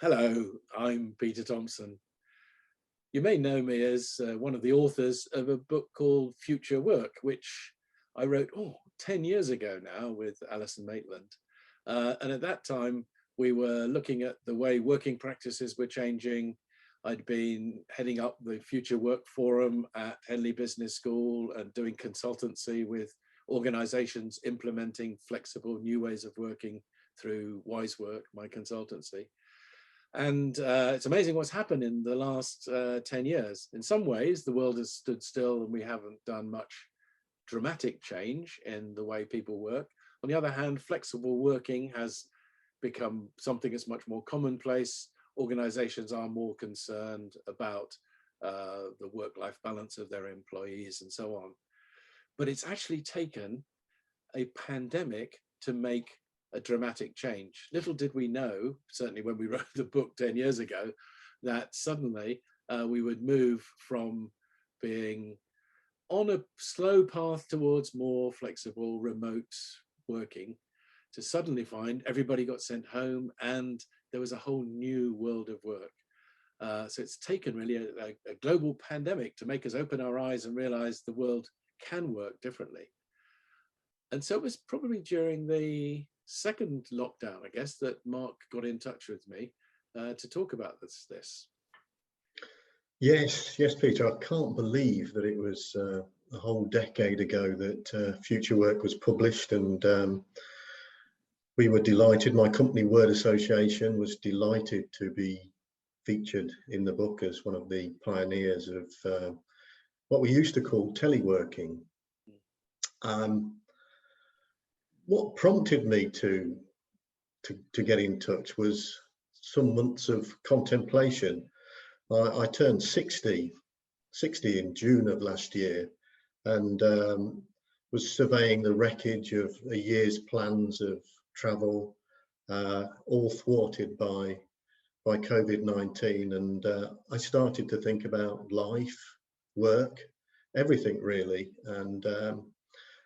Hello, I'm Peter Thomson. You may know me as one of the authors of a book called Future Work, which I wrote 10 years ago now with Alison Maitland. And at that time, we were looking at the way working practices were changing. I'd been heading up the Future Work Forum at Henley Business School and doing consultancy with organizations implementing flexible new ways of working through Wise Work, my consultancy. And it's amazing what's happened in the last 10 years. In some ways, the world has stood still and we haven't done much dramatic change in the way people work. On the other hand, flexible working has become something that's much more commonplace. Organizations are more concerned about the work-life balance of their employees and so on. But it's actually taken a pandemic to make a dramatic change. Little did we know, certainly when we wrote the book 10 years ago, that suddenly we would move from being on a slow path towards more flexible remote working to suddenly find everybody got sent home and there was a whole new world of work. So it's taken really a global pandemic to make us open our eyes and realize the world can work differently. And so it was probably during the second lockdown, I guess, that Mark got in touch with me to talk about this. Yes, Peter. I can't believe that it was a whole decade ago that Future Work was published, and we were delighted. My company, Word Association, was delighted to be featured in the book as one of the pioneers of what we used to call teleworking. What prompted me to get in touch was some months of contemplation. I turned 60 in June of last year, and was surveying the wreckage of a year's plans of travel, all thwarted by COVID-19. And I started to think about life, work, everything really.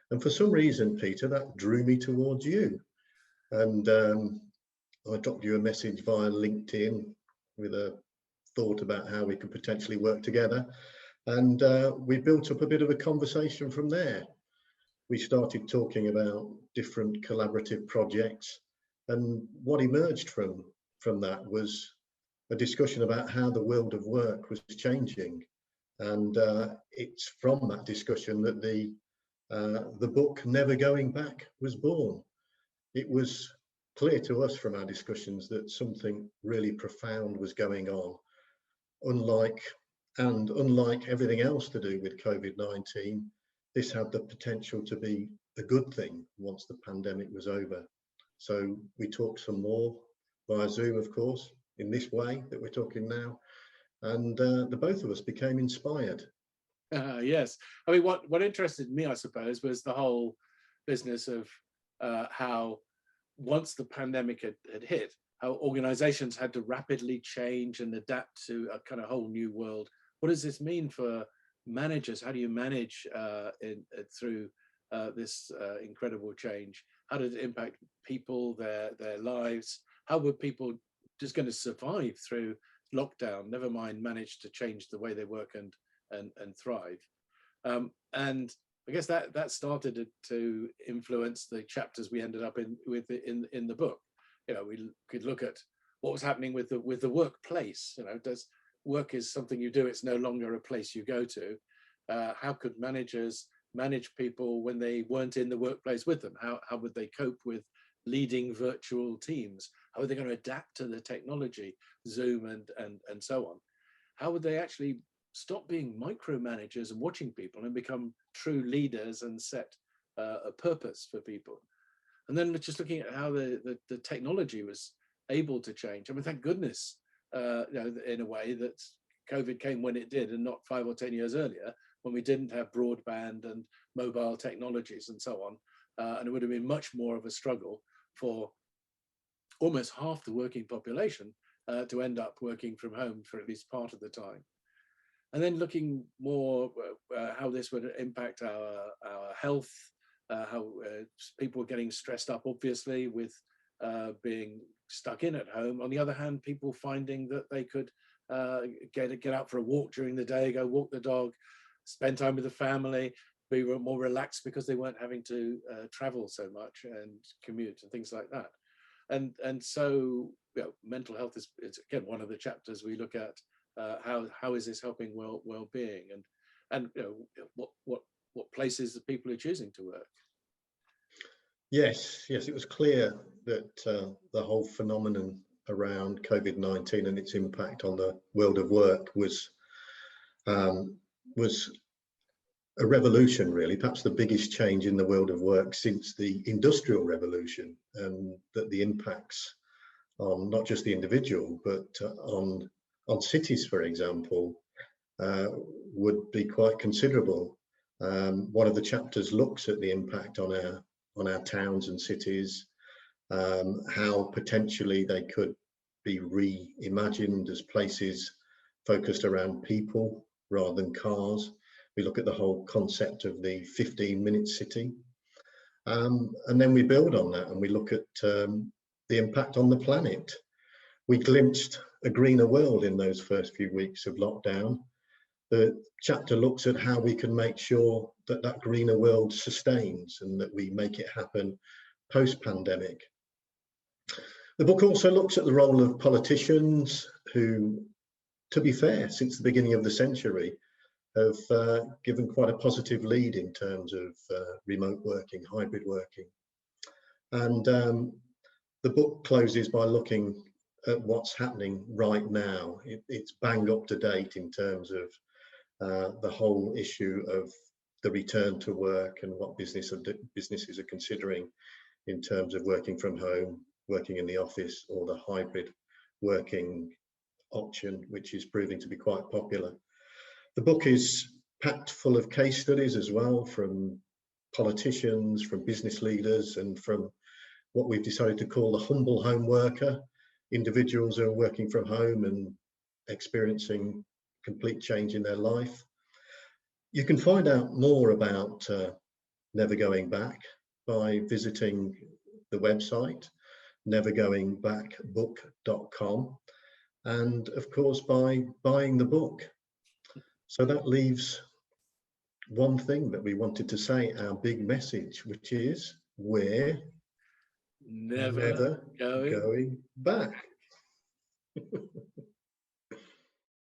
And for some reason, Peter, that drew me towards you. And I dropped you a message via LinkedIn with a thought about how we could potentially work together. And we built up a bit of a conversation from there. We started talking about different collaborative projects. And what emerged from that was a discussion about how the world of work was changing. And it's from that discussion that the book Never Going Back was born. It was clear to us from our discussions that something really profound was going on. Unlike everything else to do with COVID-19, this had the potential to be a good thing once the pandemic was over. So we talked some more via Zoom, of course, in this way that we're talking now. And the both of us became inspired. Yes, I mean, what interested me, I suppose, was the whole business of how once the pandemic had hit, how organizations had to rapidly change and adapt to a kind of whole new world. What does this mean for managers? How do you manage through this incredible change? How did it impact people, their lives? How were people just going to survive through lockdown, never mind manage to change the way they work and thrive? And I guess that started to influence the chapters we ended up in the book. You know, we could look at what was happening with the workplace. You know, does work is something you do, it's no longer a place you go to. How could managers manage people when they weren't in the workplace with them? How would they cope with leading virtual teams? How are they going to adapt to the technology, Zoom and so on? How would they actually stop being micromanagers and watching people and become true leaders and set a purpose for people? And then just looking at how the technology was able to change. I mean, thank goodness, in a way that COVID came when it did and not 5 or 10 years earlier, when we didn't have broadband and mobile technologies and so on. And it would have been much more of a struggle for almost half the working population to end up working from home for at least part of the time. And then looking more how this would impact our health, how people are getting stressed up, obviously, with being stuck in at home. On the other hand, people finding that they could get out for a walk during the day, go walk the dog, spend time with the family, be more relaxed because they weren't having to travel so much and commute and things like that. And so, you know, mental health is again one of the chapters we look at. How is this helping well-being, and you know, what places the people are choosing to work. Yes, it was clear that the whole phenomenon around COVID-19 and its impact on the world of work was a revolution, really, perhaps the biggest change in the world of work since the Industrial Revolution, and that the impacts on not just the individual, but on cities, for example, would be quite considerable. One of the chapters looks at the impact on our towns and cities, how potentially they could be reimagined as places focused around people rather than cars. We look at the whole concept of the 15-minute city. And then we build on that and we look at the impact on the planet. We glimpsed a greener world in those first few weeks of lockdown. The chapter looks at how we can make sure that that greener world sustains and that we make it happen post-pandemic. The book also looks at the role of politicians who, to be fair, since the beginning of the century, have given quite a positive lead in terms of remote working, hybrid working. And the book closes by looking at what's happening right now. It's bang up to date in terms of the whole issue of the return to work and what businesses are considering in terms of working from home, working in the office, or the hybrid working option, which is proving to be quite popular. The book is packed full of case studies as well, from politicians, from business leaders, and from what we've decided to call the humble home worker, individuals who are working from home and experiencing complete change in their life. You can find out more about Never Going Back by visiting the website nevergoingbackbook.com, and of course by buying the book. So that leaves one thing that we wanted to say, our big message, which is we're never going back.